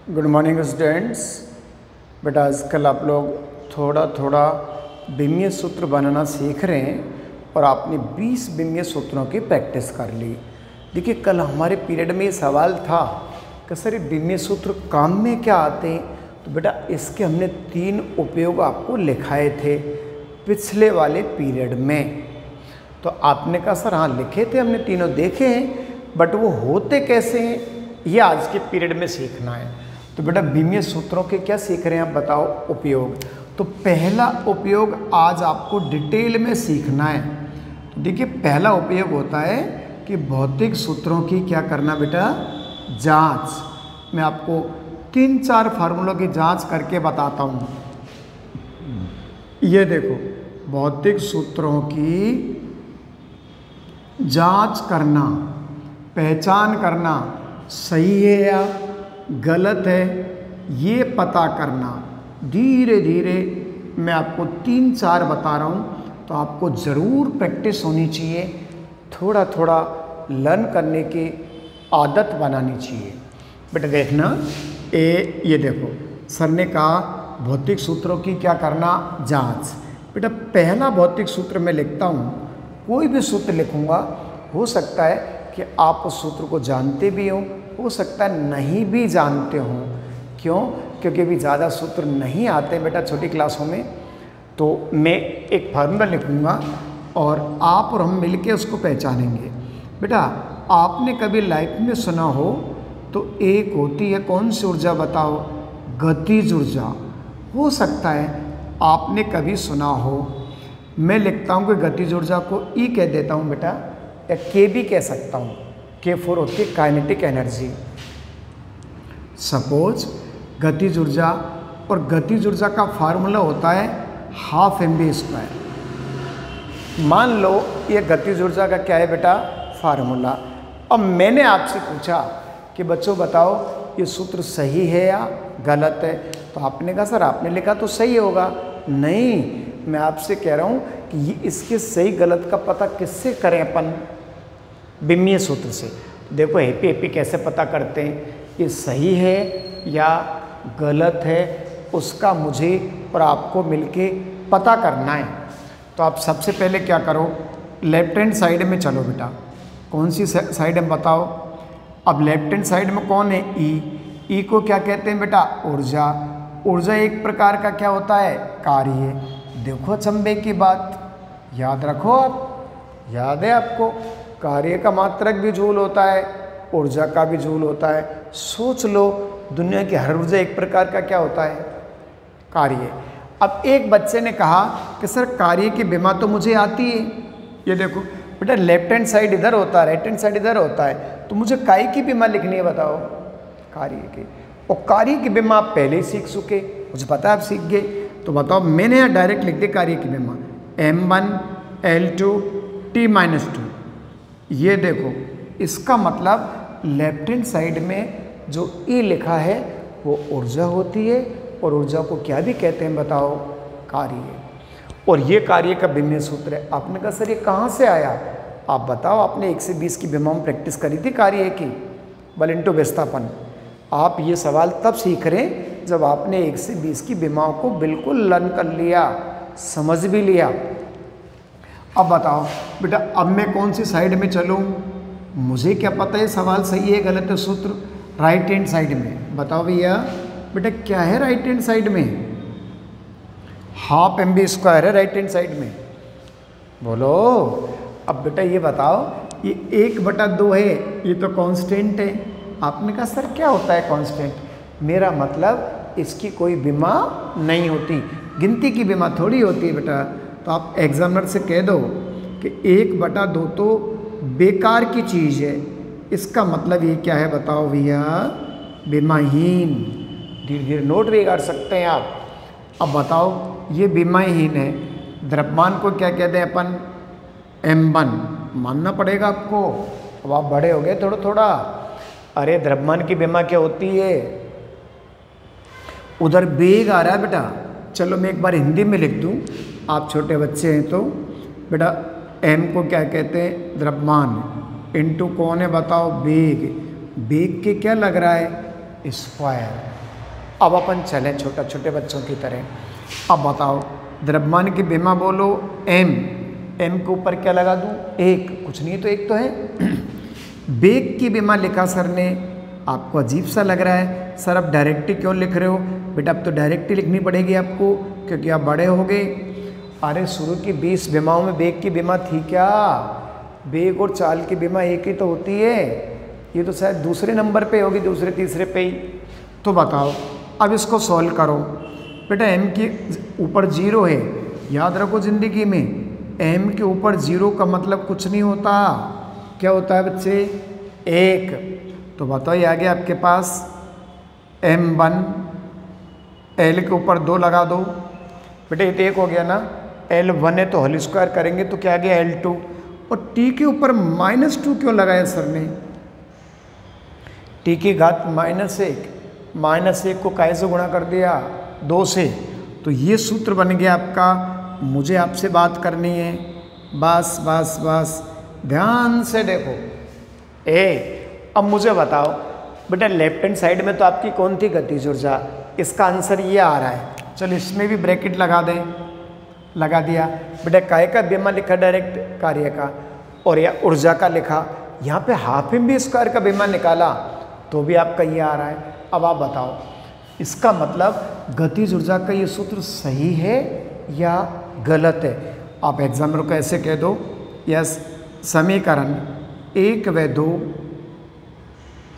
Good morning students. बेटा आजकल आप लोग थोड़ा थोड़ा बिम्मीय सूत्र बनाना सीख रहे हैं और आपने 20 बिम्मीय सूत्रों की प्रैक्टिस कर ली। देखिए कल हमारे पीरियड में ये सवाल था कि सर ये बिम्मीय सूत्र काम में क्या आते हैं। तो बेटा इसके हमने 3 उपयोग आपको लिखाए थे पिछले वाले पीरियड में। तो आपने कहा सर हाँ लिखे थे, हमने तीनों देखे हैं, बट वो होते कैसे हैं ये आज के पीरियड में सीखना है। तो बेटा बिम्मीय सूत्रों के क्या सीख रहे हैं आप बताओ उपयोग। तो पहला उपयोग आज आपको डिटेल में सीखना है। तो देखिए पहला उपयोग होता है कि भौतिक सूत्रों की क्या करना बेटा, जांच। मैं आपको 3-4 फार्मूलों की जांच करके बताता हूँ। ये देखो भौतिक सूत्रों की जांच करना, पहचान करना सही है या गलत है ये पता करना। धीरे धीरे मैं आपको 3-4 बता रहा हूँ, तो आपको ज़रूर प्रैक्टिस होनी चाहिए, थोड़ा थोड़ा लर्न करने की आदत बनानी चाहिए। बेटा देखना ये देखो सर ने कहा भौतिक सूत्रों की क्या करना, जांच। बेटा पहला भौतिक सूत्र मैं लिखता हूँ, कोई भी सूत्र लिखूँगा, हो सकता है कि आप उस सूत्र को जानते भी हो सकता है नहीं भी जानते हो। क्यों? क्योंकि अभी ज़्यादा सूत्र नहीं आते बेटा छोटी क्लासों में। तो मैं एक फार्मूला लिखूँगा और आप और हम मिलके उसको पहचानेंगे। बेटा आपने कभी लाइफ में सुना हो तो एक होती है कौन सी ऊर्जा बताओ, गतिज ऊर्जा। हो सकता है आपने कभी सुना हो। मैं लिखता हूँ कि गतिज ऊर्जा को ई कह देता हूँ बेटा, या के भी कह सकता हूँ। K4 होती है काइनेटिक एनर्जी। सपोज गतिज ऊर्जा, और गतिज ऊर्जा का फार्मूला होता है 12 mv²। मान लो ये गतिज ऊर्जा का क्या है बेटा, फार्मूला। अब मैंने आपसे पूछा कि बच्चों बताओ ये सूत्र सही है या गलत है। तो आपने कहा सर आपने लिखा तो सही होगा। नहीं, मैं आपसे कह रहा हूँ कि ये इसके सही गलत का पता किससे करें अपन, बिम्मीय सूत्र से। देखो हेपी हेपी कैसे पता करते हैं ये सही है या गलत है, उसका मुझे और आपको मिलके पता करना है। तो आप सबसे पहले क्या करो, लेफ्ट हैंड साइड में चलो बेटा। कौन सी साइड है बताओ। अब लेफ्ट हैंड साइड में कौन है, ई को क्या कहते हैं बेटा, ऊर्जा। ऊर्जा एक प्रकार का क्या होता है, कार्य। देखो चंबे की बात याद रखो आप, याद है आपको, कार्य का मात्रक भी जूल होता है, ऊर्जा का भी जूल होता है। सोच लो दुनिया की हर ऊर्जा एक प्रकार का क्या होता है, कार्य। अब एक बच्चे ने कहा कि सर कार्य की विमा तो मुझे आती है। ये देखो बेटा लेफ्ट हैंड साइड इधर होता है, राइट हैंड साइड इधर होता है, तो मुझे काय की विमा लिखनी है बताओ, कार्य की। और कार्य की विमा आप पहले ही सीख चुके, मुझे पता है आप सीख गए। तो बताओ मैंने यहाँ डायरेक्ट लिख दिया कार्य की विमा M1 L2 T-2। ये देखो इसका मतलब लेफ्ट हैंड साइड में जो ई लिखा है वो ऊर्जा होती है, और ऊर्जा को क्या भी कहते हैं बताओ, कार्य। और ये कार्य का बिम्मीय सूत्र है। आपने कहा सर ये कहाँ से आया, आप बताओ। आपने 1 से 20 की विमाओं में प्रैक्टिस करी थी कार्य की, बल इंटू विस्थापन। आप ये सवाल तब सीख रहे हैं जब आपने 1 से 20 की विमाओं को बिल्कुल लर्न कर लिया, समझ भी लिया। अब बताओ बेटा अब मैं कौन सी साइड में चलूँ, मुझे क्या पता है सवाल सही है गलत है। सूत्र राइट हैंड साइड में। बताओ भैया बेटा क्या है राइट हैंड साइड में, 12 mv² है राइट हैंड साइड में, बोलो। अब बेटा ये बताओ ये 1/2 है, ये तो कांस्टेंट है। आपने कहा सर क्या होता है कांस्टेंट, मेरा मतलब इसकी कोई विमा नहीं होती, गिनती की विमा थोड़ी होती है बेटा। तो आप एग्जामिनर से कह दो कि 1/2 तो बेकार की चीज़ है, इसका मतलब ये क्या है बताओ भैया, विमाहीन। धीरे धीरे नोट भी कर सकते हैं आप। अब बताओ ये विमाहीन है, द्रव्यमान को क्या कहते हैं अपन, M1। मानना पड़ेगा आपको, अब आप बड़े हो गए थोड़ा थोड़ा। अरे द्रव्यमान की विमा क्या होती है, उधर वेग आ रहा है बेटा। चलो मैं एक बार हिंदी में लिख दूं, आप छोटे बच्चे हैं तो। बेटा M को क्या कहते हैं, द्रव्यमान, इनटू कौन है बताओ, वेग। वेग के क्या लग रहा है, स्क्वायर। अब अपन चलें छोटे बच्चों की तरह। अब बताओ द्रव्यमान की विमा बोलो m, m के ऊपर क्या लगा दूं? 1, कुछ नहीं तो 1 तो है। वेग की विमा लिखा सर ने, आपको अजीब सा लग रहा है सर अब डायरेक्ट ही क्यों लिख रहे हो? बेटा अब तो डायरेक्ट ही लिखनी पड़ेगी आपको, क्योंकि आप बड़े हो गए। अरे शुरू की 20 विमाओं में वेग की विमा थी क्या? वेग और चाल की विमा एक ही तो होती है। ये तो शायद दूसरे नंबर पे होगी, दूसरे तीसरे पे ही। तो बताओ अब इसको सॉल्व करो। बेटा m के ऊपर 0 है, याद रखो जिंदगी में m के ऊपर 0 का मतलब कुछ नहीं होता। क्या होता है बच्चे? 1। तो बताओ ये आ गया आपके पास m1, l के ऊपर 2 लगा दो। बेटा ये तो 1 हो गया ना, l1 है तो होल स्क्वायर करेंगे तो क्या आ गया l2। और t के ऊपर -2 क्यों लगाया सर ने? t की घात -1, -1 को काहे से गुणा कर दिया? 2 से। तो ये सूत्र बन गया आपका। मुझे आपसे बात करनी है, बस बस बस ध्यान से देखो। अब मुझे बताओ बेटा लेफ्ट हैंड साइड में तो आपकी कौन थी गतिज ऊर्जा? इसका आंसर ये आ रहा है। चलो इसमें भी ब्रैकेट लगा दें, लगा दिया। बेटा काय का विमा लिखा डायरेक्ट कार्य का, और या ऊर्जा का लिखा। यहाँ पे हाफ एम बी स्क्वायर का विमा निकाला तो भी आपका ये आ रहा है। अब आप बताओ इसका मतलब गतिज ऊर्जा का ये सूत्र सही है या गलत है? आप एग्जाम्पल को ऐसे कह दो, यस समीकरण 1 व 2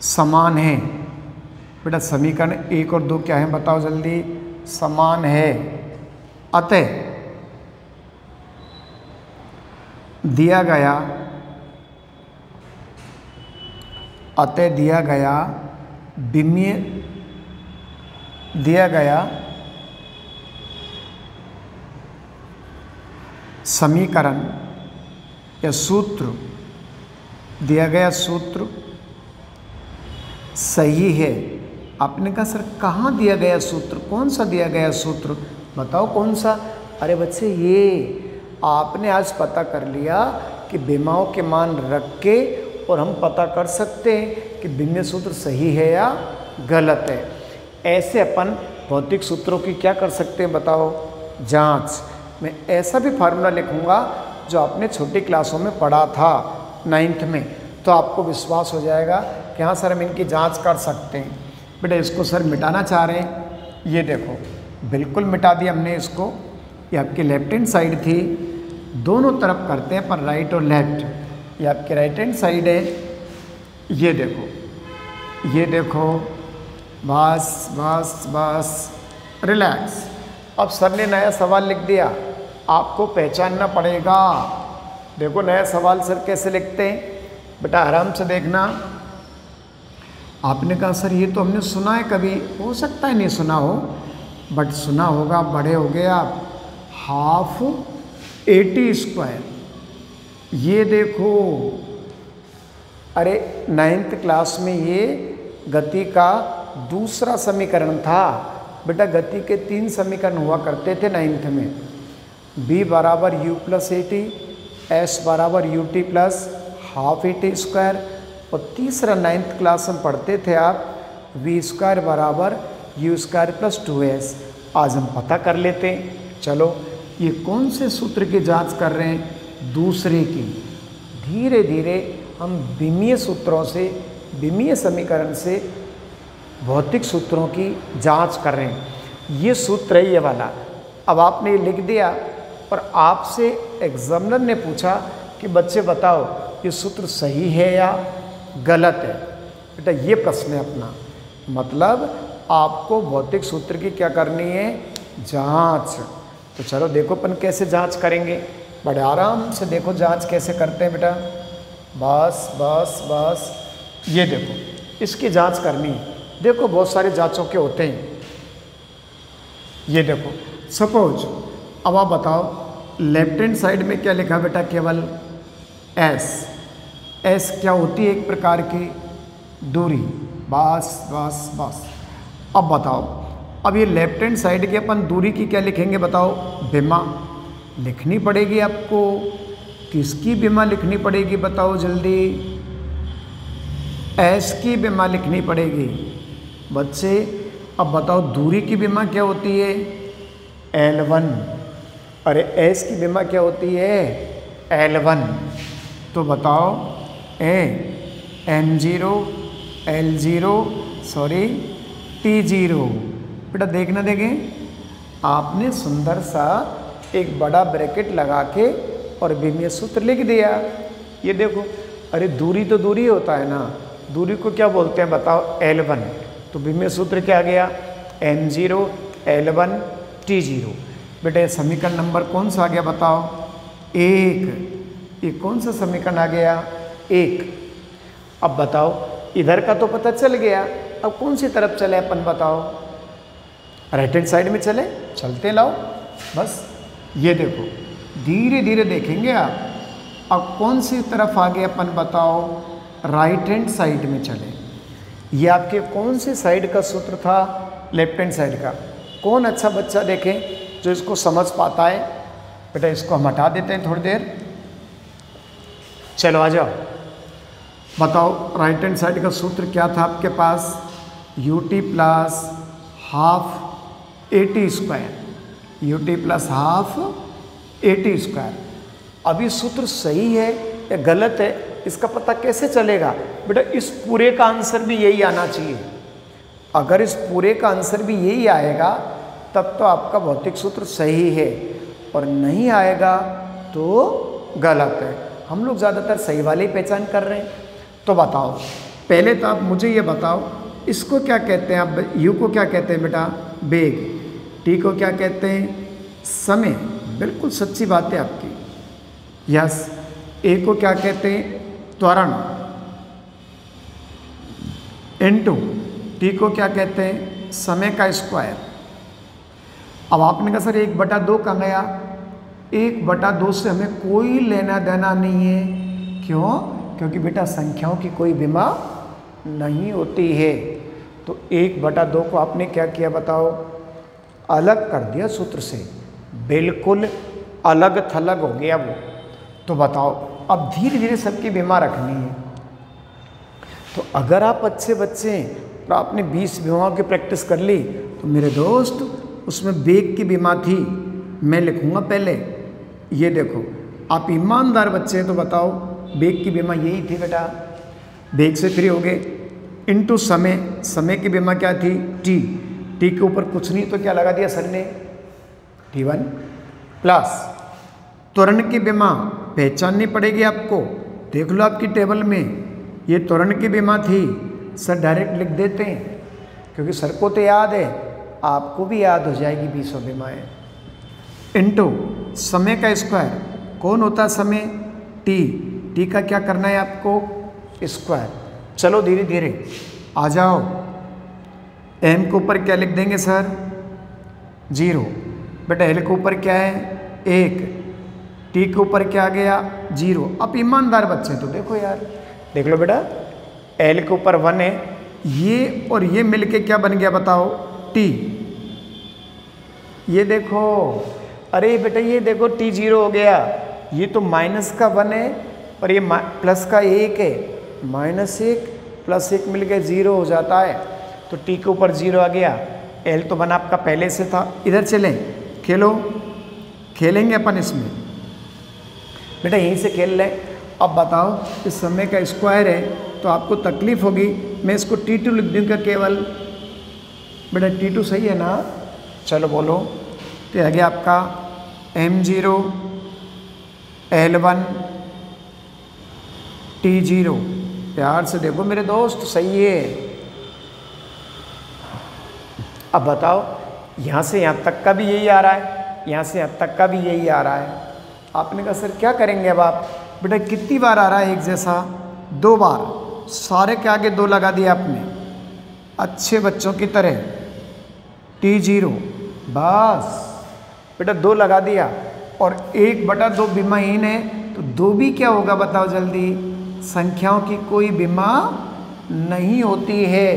समान है। बेटा समीकरण 1 और 2 क्या है बताओ जल्दी? समान है। अतः दिया समीकरण या सूत्र, दिया गया सूत्र सही है। आपने कहा सर कहाँ दिया गया सूत्र? कौन सा दिया गया सूत्र बताओ कौन सा? अरे बच्चे ये आपने आज पता कर लिया कि विमाओं के मान रख के और हम पता कर सकते हैं कि विमीय सूत्र सही है या गलत है। ऐसे अपन भौतिक सूत्रों की क्या कर सकते हैं बताओ? जांच। मैं ऐसा भी फार्मूला लिखूंगा जो आपने छोटी क्लासों में पढ़ा था 9th में, तो आपको विश्वास हो जाएगा कि हाँ सर हम इनकी जांच कर सकते हैं। बेटा इसको सर मिटाना चाह रहे हैं, ये देखो बिल्कुल मिटा दिया हमने इसको। ये आपकी लेफ्ट हैंड साइड थी, दोनों तरफ करते हैं पर राइट और लेफ्ट। ये आपकी राइट हैंड साइड है, ये देखो बस बस बस रिलैक्स। अब सर ने नया सवाल लिख दिया, आपको पहचानना पड़ेगा। देखो नया सवाल सर कैसे लिखते हैं, बेटा आराम से देखना। आपने कहा सर ये तो हमने सुना है, कभी हो सकता है नहीं सुना हो, बट सुना होगा, बड़े हो गए आप। हाफ AT स्क्वायर, ये देखो अरे 9th क्लास में ये गति का दूसरा समीकरण था। बेटा गति के 3 समीकरण हुआ करते थे 9th में। B बराबर U प्लस AT, S बराबर UT plus half AT square, और तीसरा 9th क्लास में पढ़ते थे आप V स्क्वायर बराबर U स्क्वायर प्लस 2S। आज हम पता कर लेते हैं। चलो ये कौन से सूत्र की जांच कर रहे हैं? दूसरे की। धीरे धीरे हम विमीय सूत्रों से, विमीय समीकरण से भौतिक सूत्रों की जांच कर रहे हैं। ये सूत्र है ये वाला। अब आपने ये लिख दिया और आपसे एग्जामिनर ने पूछा कि बच्चे बताओ ये सूत्र सही है या गलत है। बेटा ये प्रश्न है अपना, मतलब आपको भौतिक सूत्र की क्या करनी है? जांच। तो चलो देखो अपन कैसे जांच करेंगे, बड़े आराम से देखो जांच कैसे करते हैं बेटा। बस बस बस ये देखो इसकी जांच करनी है। देखो बहुत सारे जांचों के होते हैं। ये देखो सपोज, अब आप बताओ लेफ्ट हैंड साइड में क्या लिखा बेटा? केवल एस क्या होती है? एक प्रकार की दूरी। बस बस बस। अब बताओ, अब ये लेफ्ट हैंड साइड की अपन दूरी की क्या लिखेंगे बताओ? विमा लिखनी पड़ेगी आपको। किसकी विमा लिखनी पड़ेगी बताओ जल्दी? एस की विमा लिखनी पड़ेगी। बच्चे अब बताओ दूरी की विमा क्या होती है? L1। अरे एस की विमा क्या होती है? L1। तो बताओ M0 L0 सॉरी T0। बेटा देखना देखें, आपने सुंदर सा एक बड़ा ब्रैकेट लगा के और विमीय सूत्र लिख दिया। ये देखो, अरे दूरी तो दूरी होता है ना, दूरी को क्या बोलते हैं बताओ? L1। तो विमीय सूत्र क्या आ गया? M0 L1 T0। बेटा ये समीकरण नंबर कौन सा आ गया बताओ? 1। ये कौन सा समीकरण आ गया? 1। अब बताओ, इधर का तो पता चल गया, अब कौन सी तरफ चले अपन बताओ? राइट हैंड साइड में चले, चलते लाओ बस। ये देखो धीरे धीरे देखेंगे आप, अब कौन सी तरफ आगे अपन बताओ? राइट हैंड साइड में चले। ये आपके कौन सी साइड का सूत्र था? लेफ्ट हैंड साइड का। कौन अच्छा बच्चा देखें जो इसको समझ पाता है? बेटा इसको हम हटा देते हैं थोड़ी देर। चलो आ जाओ, बताओ राइट हैंड साइड का सूत्र क्या था आपके पास? ut plus half AT square. ut plus half AT square. अब ये सूत्र सही है या गलत है, इसका पता कैसे चलेगा? बेटा इस पूरे का आंसर भी यही आना चाहिए। अगर इस पूरे का आंसर भी यही आएगा तब तो आपका भौतिक सूत्र सही है, और नहीं आएगा तो गलत है। हम लोग ज़्यादातर सही वाले ही पहचान कर रहे हैं। तो बताओ, पहले तो आप मुझे ये बताओ, इसको क्या कहते हैं? आप यू को क्या कहते हैं बेटा? वेग। टी को क्या कहते हैं? समय। बिल्कुल सच्ची बात है आपकी। यस। ए को क्या कहते हैं? त्वरण। इनटू टी को क्या कहते हैं? समय का स्क्वायर। अब आपने कहा सर 1/2 कहाँ गया? 1/2 से हमें कोई लेना देना नहीं है। क्यों? क्योंकि बेटा संख्याओं की कोई विमा नहीं होती है। तो 1/2 को आपने क्या किया बताओ? अलग कर दिया सूत्र से, बिल्कुल अलग थलग हो गया वो। तो बताओ, अब धीरे धीरे सबकी विमा रखनी है। तो अगर आप अच्छे बच्चे हैं और आपने 20 विमाओं की प्रैक्टिस कर ली, तो मेरे दोस्त उसमें वेग की विमा थी, मैं लिखूंगा पहले। ये देखो, आप ईमानदार बच्चे हैं तो बताओ वेग की बीमा यही थी बेटा। वेग से फ्री हो गए। इनटू समय, समय की बीमा क्या थी? टी। टी के ऊपर कुछ नहीं तो क्या लगा दिया सर ने? T1 प्लस त्वरण की बीमा पहचाननी पड़ेगी आपको। देख लो आपकी टेबल में, ये त्वरण की बीमा थी। सर डायरेक्ट लिख देते हैं क्योंकि सर को तो याद है, आपको भी याद हो जाएगी 20 बीमाएँ। इनटू समय का स्क्वायर, कौन होता है समय? टी। टी का क्या करना है आपको? स्क्वायर। चलो धीरे धीरे आ जाओ। एम के ऊपर क्या लिख देंगे सर? 0। बेटा एल के ऊपर क्या है? 1। टी के ऊपर क्या आ गया? 0। अब ईमानदार बच्चे तो देखो यार, देख लो बेटा, एल के ऊपर 1 है, ये और ये मिलके क्या बन गया बताओ? टी। ये देखो, अरे बेटा ये देखो T0 हो गया। ये तो माइनस का 1 है और ये प्लस का 1 है। -1 + 1 मिलकर 0 हो जाता है। तो T के ऊपर 0 आ गया। L तो बना आपका पहले से था। इधर चलें, खेलो, खेलेंगे अपन इसमें। बेटा यहीं से खेल लें। अब बताओ, इस समय का स्क्वायर है तो आपको तकलीफ होगी। मैं इसको T2 लिख दूँगा केवल। बेटा T2 सही है ना? चलो बोलो, तो आ गया आपका M0 L1 T0। प्यार से देखो मेरे दोस्त, सही है। अब बताओ, यहाँ से यहाँ तक का भी यही आ रहा है, यहाँ से यहाँ तक का भी यही आ रहा है। आपने कहा सर क्या करेंगे अब आप? बेटा कितनी बार आ रहा है एक जैसा? 2 बार। सारे के आगे 2 लगा दिया आपने, अच्छे बच्चों की तरह। T0 बस बेटा 2 लगा दिया, और 1/2 विमाहीन है तो 2 भी क्या होगा बताओ जल्दी? संख्याओं की कोई विमा नहीं होती है।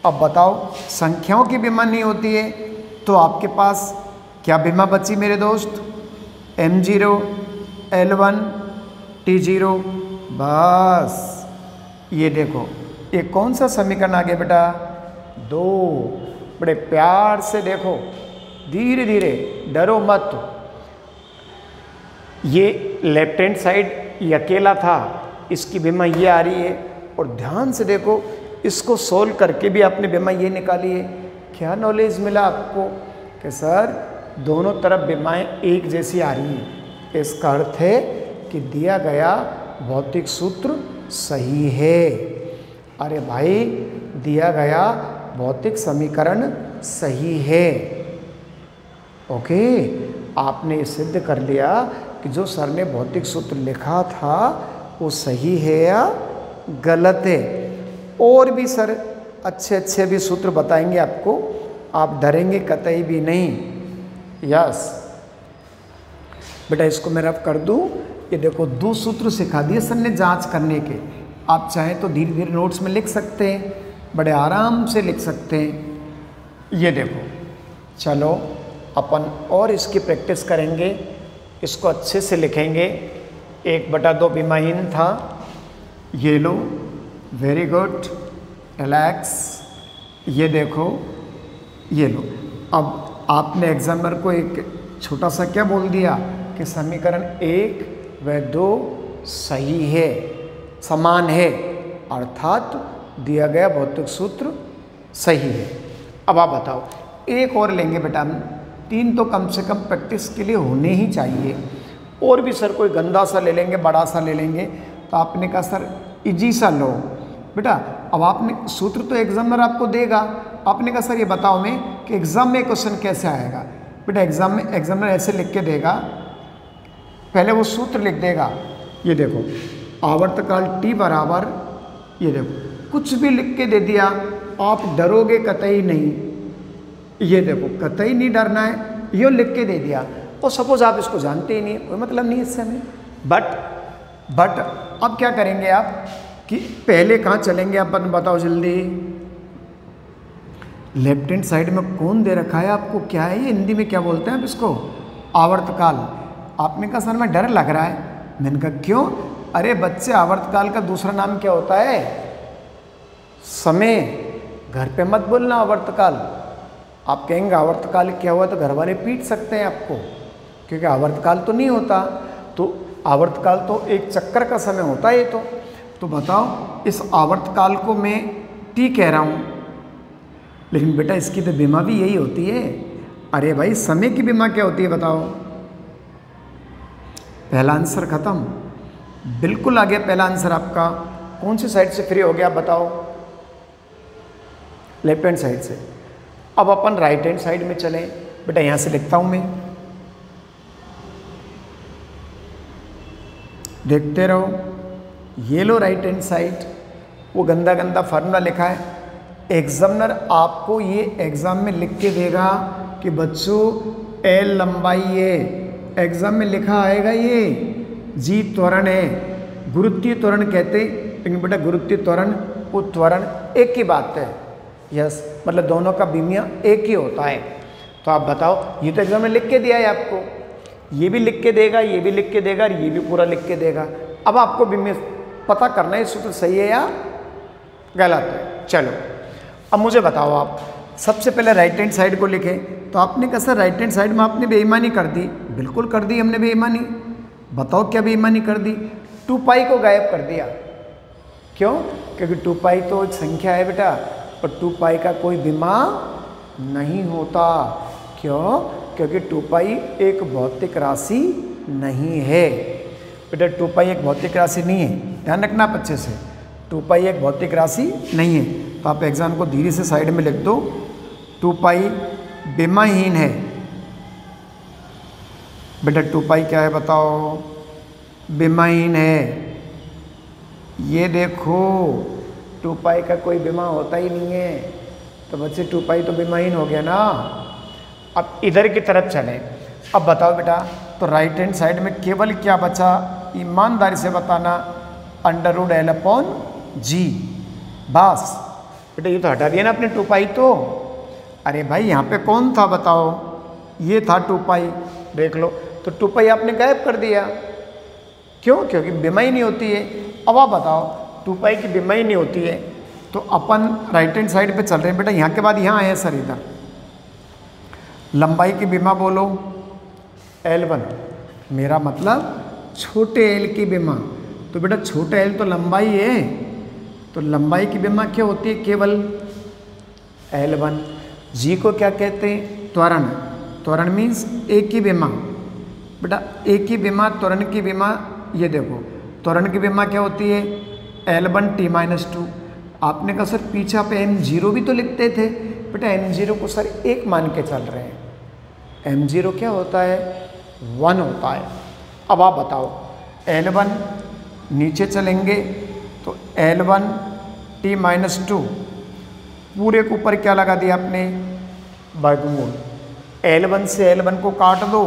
अब बताओ, संख्याओं की विमा नहीं होती है तो आपके पास क्या विमा बची मेरे दोस्त? M0 L1 T0। बस ये देखो, ये कौन सा समीकरण आ गया बेटा? 2। बड़े प्यार से देखो, धीरे धीरे, डरो मत। ये लेफ्ट हैंड साइड ये अकेला था, इसकी बीमा ये आ रही है, और ध्यान से देखो इसको सोल्व करके भी आपने बीमा ये निकाली है। क्या नॉलेज मिला आपको कि सर दोनों तरफ बीमाएं एक जैसी आ रही हैं। इसका अर्थ है कि दिया गया भौतिक सूत्र सही है। अरे भाई, दिया गया भौतिक समीकरण सही है। ओके, आपने ये सिद्ध कर लिया कि जो सर ने भौतिक सूत्र लिखा था वो सही है या गलत है। और भी सर अच्छे अच्छे भी सूत्र बताएंगे आपको, आप डरेंगे कतई भी नहीं। यस बेटा, इसको मैं रफ कर दूं। ये देखो 2 सूत्र सिखा दिए सर ने जांच करने के। आप चाहें तो धीरे धीरे नोट्स में लिख सकते हैं, बड़े आराम से लिख सकते हैं। ये देखो, चलो अपन और इसकी प्रैक्टिस करेंगे, इसको अच्छे से लिखेंगे। 1/2 बीमाहीन था, ये लो, वेरी गुड, रिलैक्स। ये देखो, ये लो। अब आपने एग्जामिनर को एक छोटा सा क्या बोल दिया कि समीकरण 1 व 2 सही है, समान है, अर्थात दिया गया भौतिक सूत्र सही है। अब आप बताओ, एक और लेंगे बेटा हम, 3 तो कम से कम प्रैक्टिस के लिए होने ही चाहिए। और भी सर कोई गंदा सा ले लेंगे, बड़ा सा ले लेंगे। तो आपने कहा सर इजी सा लो बेटा। अब आपने सूत्र तो एग्जामिनर आपको देगा, आपने कहा सर ये बताओ मैं कि एग्जाम में क्वेश्चन कैसे आएगा। बेटा एग्जाम में एग्जामिनर ऐसे लिख के देगा, पहले वो सूत्र लिख देगा। ये देखो, आवर्तकाल T बराबर, ये देखो कुछ भी लिख के दे दिया, आप डरोगे कतई नहीं। ये देखो, कतई नहीं डरना है, यो लिख के दे दिया। और सपोज आप इसको जानते ही नहीं, कोई मतलब नहीं इससे हमें। बट अब क्या करेंगे आप कि पहले कहाँ चलेंगे, अपन बताओ जल्दी। लेफ्ट हैंड साइड में कौन दे रखा है आपको, क्या है ये, हिंदी में क्या बोलते हैं आप इसको, आवर्तकाल। आपने कहा सर मैं डर लग रहा है। मैंने कहा क्यों? अरे बच्चे, आवर्तकाल का दूसरा नाम क्या होता है, समय। घर पे मत बोलना आवर्तकाल। आप कहेंगे आवर्तकाल क्या हुआ तो घर वाले पीट सकते हैं आपको, क्योंकि आवर्तकाल तो नहीं होता। तो आवर्तकाल तो एक चक्कर का समय होता है। तो बताओ, इस आवर्तकाल को मैं T कह रहा हूँ, लेकिन बेटा इसकी तो बीमा भी यही होती है। अरे भाई, समय की बीमा क्या होती है बताओ। पहला आंसर खत्म, बिल्कुल आ गया पहला आंसर आपका। कौन सी साइड से फ्री हो गया आप बताओ? लेफ्ट हैंड साइड से। अब अपन राइट हैंड साइड में चलें। बेटा यहाँ से लिखता हूँ मैं, देखते रहो। ये लो राइट हैंड साइड, वो गंदा गंदा फार्मूला लिखा है। एग्जामिनर आपको ये एग्जाम में लिख के देगा कि बच्चों L लंबाई है, एग्जाम में लिखा आएगा ये। G त्वरण है, गुरुत्वीय त्वरण कहते हैं, लेकिन बेटा गुरुत्वीय त्वरण वो त्वरण एक ही बात है। यस, मतलब दोनों का बीमिया एक ही होता है। तो आप बताओ, ये तो एग्जाम में लिख के दिया है आपको, ये भी लिख के देगा, ये भी लिख के देगा, ये भी पूरा लिख के देगा। अब आपको बीमिया पता करना है सूत्र सही है या गलत है। चलो अब मुझे बताओ, आप सबसे पहले राइट हैंड साइड को लिखें। तो आपने कहा सर राइट हैंड साइड में आपने बेईमानी कर दी। बिल्कुल कर दी हमने बेईमानी। बताओ क्या बेईमानी कर दी? 2 पाई को गायब कर दिया। क्यों? क्योंकि 2 पाई तो एक संख्या है बेटा, और 2 पाई का कोई बीमा नहीं होता। क्यों? क्योंकि 2 पाई एक भौतिक राशि नहीं है। बेटा 2 पाई एक भौतिक राशि नहीं है, ध्यान रखना आप अच्छे से। 2 पाई एक भौतिक राशि नहीं है। तो आप एग्जाम को धीरे से साइड में लिख दो। 2 पाई बीमाहीन है। बेटा 2 पाई क्या है बताओ? बीमाहीन है। ये देखो, 2 पाई का कोई बीमा होता ही नहीं है। तो बच्चे 2 पाई तो बीमाहीन हो गया ना। अब इधर की तरफ चलें। अब बताओ बेटा, तो राइट हैंड साइड में केवल क्या बचा, ईमानदारी से बताना, √L/G। बस बेटा ये तो हटा दिया ना आपने 2 पाई तो। अरे भाई यहाँ पे कौन था बताओ? ये था 2 पाई, देख लो। तो 2 पाई आपने गायब कर दिया। क्यों? क्योंकि बीमा ही नहीं होती है। अब आप बताओ, 2 पाई की बीमा ही नहीं होती है, तो अपन राइट हैंड साइड पे चल रहे हैं बेटा, यहाँ के बाद यहाँ आए हैं सर इधर। लंबाई की विमा बोलो L1, मेरा मतलब छोटे l की विमा। तो बेटा छोटे l तो लंबाई है, तो लंबाई की विमा क्या होती है? केवल L1। जी को क्या कहते हैं? त्वरण। त्वरण मीन्स एक की विमा। बेटा एक की विमा, त्वरण की विमा, ये देखो त्वरण की विमा क्या होती है? L1t-2। आपने कहा सर पीछे आप m0 भी तो लिखते थे। बेटा m0 को सर 1 मान के चल रहे हैं। m0 क्या होता है? 1 होता है। अब आप बताओ L1 नीचे चलेंगे तो L1t-2 पूरे के ऊपर क्या लगा दिया आपने? वर्गमूल। L1 से L1 को काट दो,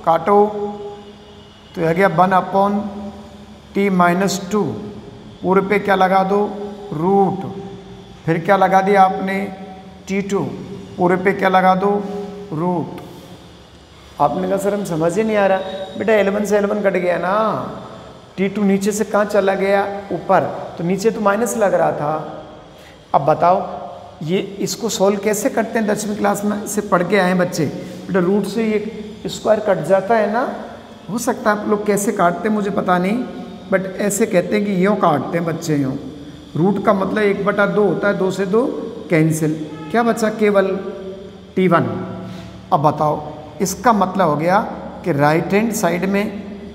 काटो तो यह गया 1/t-2। पूरे पे क्या लगा दो? रूट। फिर क्या लगा दिया आपने? t2। पूरे पे क्या लगा दो? रूट। आपने कहा सर हम समझ ही नहीं आ रहा। बेटा L1 से L1 कट गया ना, t2 नीचे से कहाँ चला गया? ऊपर, तो नीचे तो माइनस लग रहा था। अब बताओ ये इसको सोल्व कैसे करते हैं? 10वीं क्लास में से पढ़ के आए हैं बच्चे। बेटा रूट से ये स्क्वायर कट जाता है ना। हो सकता है आप लोग कैसे काटते हैं मुझे पता नहीं, बट ऐसे कहते हैं कि यूँ काटते हैं बच्चे, यूँ। रूट का मतलब 1/2 होता है, 2 से 2 कैंसिल, क्या बचा? केवल t1। अब बताओ इसका मतलब हो गया कि राइट हैंड साइड में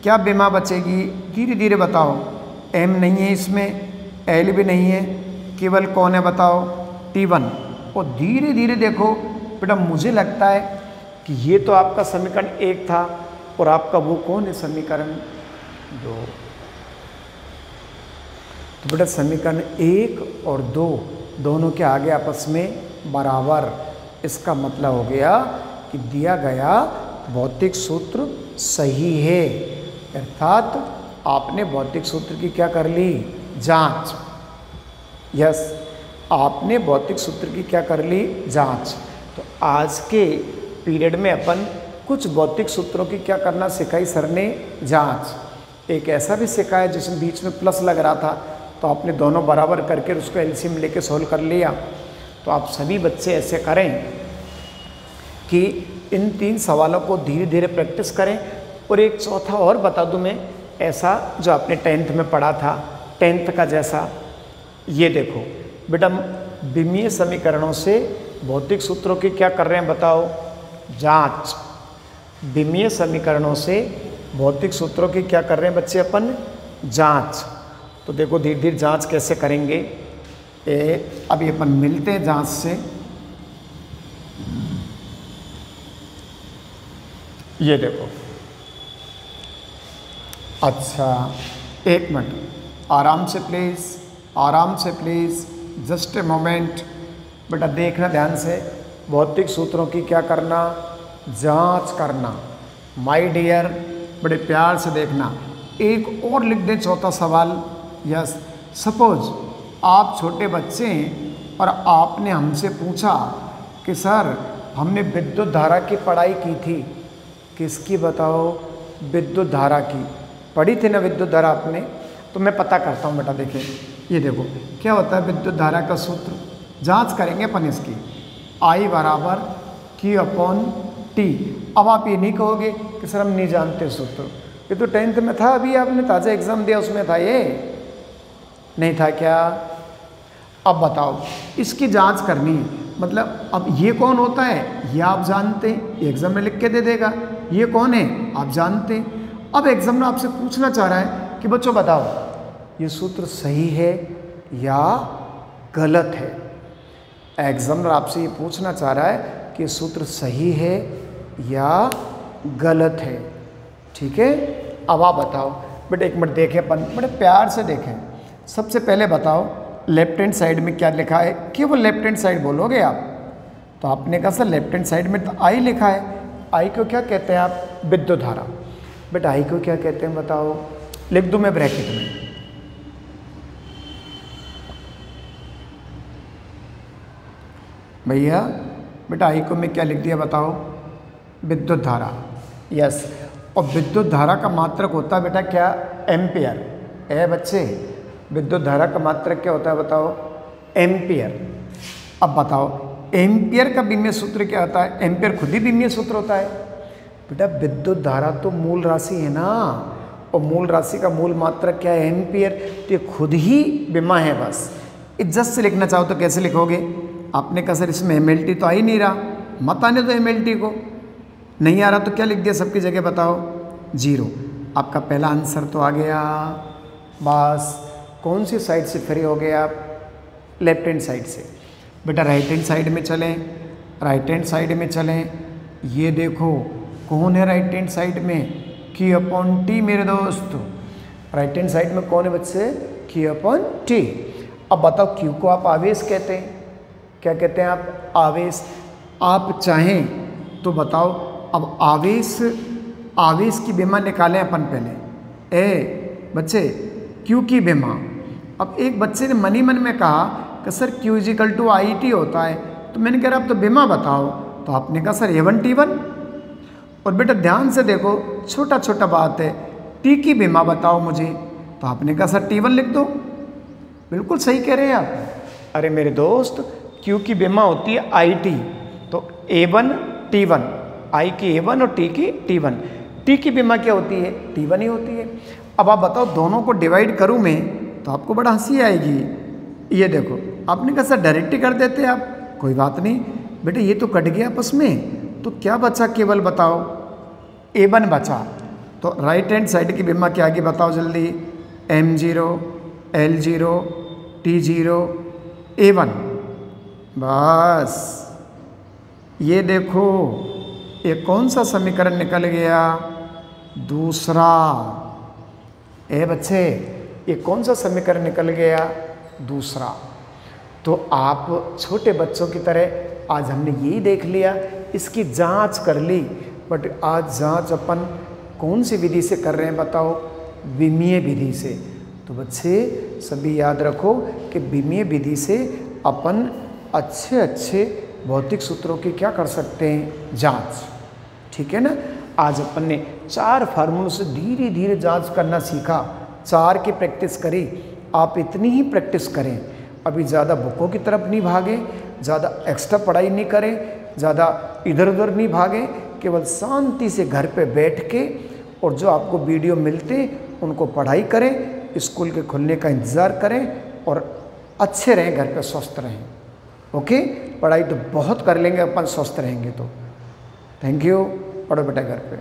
क्या विमा बचेगी? धीरे धीरे बताओ। m नहीं है इसमें, l भी नहीं है, केवल कौन है बताओ? t1। और धीरे धीरे देखो बेटा, मुझे लगता है कि ये तो आपका समीकरण 1 था और आपका वो कौन है? समीकरण 2। तो बेटा समीकरण 1 और 2 दोनों के आगे आपस में बराबर। इसका मतलब हो गया कि दिया गया भौतिक सूत्र सही है, अर्थात आपने भौतिक सूत्र की क्या कर ली? जांच। यस, आपने भौतिक सूत्र की क्या कर ली? जांच। तो आज के पीरियड में अपन कुछ भौतिक सूत्रों की क्या करना सिखाई सर ने? जांच। एक ऐसा भी सिखाया जिसमें बीच में प्लस लग रहा था, तो आपने दोनों बराबर करके उसको एलसीएम लेके सोल्व कर लिया। तो आप सभी बच्चे ऐसे करें कि इन 3 सवालों को धीरे धीरे प्रैक्टिस करें। और एक चौथा और बता दूं मैं, ऐसा जो आपने 10th में पढ़ा था, 10th का जैसा। ये देखो बेटा, विमीय समीकरणों से भौतिक सूत्रों की क्या कर रहे हैं बताओ? जांच। विमीय समीकरणों से भौतिक सूत्रों की क्या कर रहे हैं बच्चे अपन? जांच। तो देखो धीरे धीरे जांच कैसे करेंगे। अभी अपन मिलते हैं जांच से। ये देखो, अच्छा एक मिनट, आराम से प्लीज़, आराम से प्लीज़, जस्ट ए मोमेंट। बेटा देखना ध्यान से, भौतिक सूत्रों की क्या करना? जांच करना। माय डियर, बड़े प्यार से देखना। एक और लिख दें चौथा सवाल। यस, सपोज आप छोटे बच्चे हैं और आपने हमसे पूछा कि सर हमने विद्युत धारा की पढ़ाई की थी। किसकी बताओ? विद्युत धारा की पढ़ी थी ना विद्युत धारा आपने। तो मैं पता करता हूँ बेटा, देखिए ये देखो क्या होता है विद्युत धारा का सूत्र। जांच करेंगे अपन इसकी, I बराबर Q/T। अब आप ये नहीं कहोगे कि सर हम नहीं जानते सूत्र, ये तो 10th में था, अभी आपने ताज़ा एग्ज़ाम दिया उसमें था, ये नहीं था क्या? अब बताओ इसकी जांच करनी है, मतलब अब ये कौन होता है? ये आप जानते हैं, एग्जाम में लिख के दे देगा। ये कौन है? आप जानते हैं। अब एग्जाम में आपसे पूछना चाह रहा है कि बच्चों बताओ ये सूत्र सही है या गलत है। एग्जामिनर आपसे ये पूछना चाह रहा है कि सूत्र सही है या गलत है। ठीक है, अब आप बताओ। बेटा एक मिनट देखें अपन, बड़े प्यार से देखें। सबसे पहले बताओ लेफ्ट हैंड साइड में क्या लिखा है? केवल लेफ्ट हैंड साइड बोलोगे आप। तो आपने कहा सर लेफ्ट हैंड साइड में तो I लिखा है। I को क्या कहते हैं आप? विद्युत धारा। बेटा I को क्या कहते हैं बताओ? लिख दूं मैं ब्रैकेट में। भैया बेटा I को मैं क्या लिख दिया बताओ? विद्युत धारा। यस, और विद्युत धारा का मात्रक होता है बेटा क्या? एम्पियर। बच्चे विद्युत धारा का मात्रक क्या होता है बताओ? एम्पियर। अब बताओ एम्पियर का बीमीय सूत्र क्या होता है? एम्पियर खुद ही बीमीय सूत्र होता है। बेटा विद्युत धारा तो मूल राशि है ना, और मूल राशि का मूल मात्रक क्या है? एम्पियर। तो ये खुद ही विमा है बस। इज्जत से लिखना चाहो तो कैसे लिखोगे? आपने कहा सर इसमें एमएलटी तो आ ही नहीं रहा, मत आने दो एमएलटी को। नहीं आ रहा तो क्या लिख दिया सबकी जगह बताओ? 0। आपका पहला आंसर तो आ गया। बस कौन सी साइड से फ्री हो गए आप? लेफ्ट हैंड साइड से। बेटा राइट हैंड साइड में चलें, राइट हैंड साइड में चलें। ये देखो कौन है राइट हैंड साइड में? Q/T मेरे दोस्त। राइट हैंड साइड में कौन है बच्चे? Q/T। अब बताओ Q को आप आवेश कहते हैं, क्या कहते हैं आप? आवेश। आप चाहें तो बताओ अब आवेश की विमा निकालें अपन पहले। बच्चे Q की विमा। अब एक बच्चे ने मन ही मन में कहा कि सर Q = IT होता है, तो मैंने कहा अब तो विमा बताओ, तो आपने कहा सर A1T1। और बेटा ध्यान से देखो छोटा छोटा बात है, T की विमा बताओ मुझे, तो आपने कहा सर T1 लिख दो। बिल्कुल सही कह रहे हैं आप। अरे मेरे दोस्त Q की विमा होती है IT, तो A1T1, I की A1 और T की T1। T की विमा क्या होती है? T1 ही होती है। अब आप बताओ दोनों को डिवाइड करूं मैं तो आपको बड़ा हंसी आएगी। ये देखो आपने कहा सर डायरेक्ट ही कर देते आप, कोई बात नहीं बेटे, ये तो कट गया आपस में, तो क्या बचा केवल बताओ? A1 बचा। तो राइट हैंड साइड की विमा क्या आगे बताओ जल्दी? M0, L0, T0, A1। बस ये देखो ये कौन सा समीकरण निकल गया? दूसरा। बच्चे ये कौन सा समीकरण निकल गया? दूसरा। तो आप छोटे बच्चों की तरह आज हमने यही देख लिया, इसकी जांच कर ली, बट आज जांच अपन कौन सी विधि से कर रहे हैं बताओ? विमीय विधि से। तो बच्चे सभी याद रखो कि विमीय विधि से अपन अच्छे अच्छे भौतिक सूत्रों की क्या कर सकते हैं? जांच। ठीक है ना? आज अपन ने 4 फार्मूलों से धीरे धीरे जांच करना सीखा, 4 की प्रैक्टिस करी। आप इतनी ही प्रैक्टिस करें, अभी ज़्यादा बुकों की तरफ नहीं भागें, ज़्यादा एक्स्ट्रा पढ़ाई नहीं करें, ज़्यादा इधर उधर नहीं भागें, केवल शांति से घर पे बैठ के और जो आपको वीडियो मिलते उनको पढ़ाई करें, स्कूल के खुलने का इंतज़ार करें और अच्छे रहें, घर पे स्वस्थ रहें। ओके? पढ़ाई तो बहुत कर लेंगे अपन, स्वस्थ रहेंगे तो। Thank you. पढ़ो बेटा घर पे।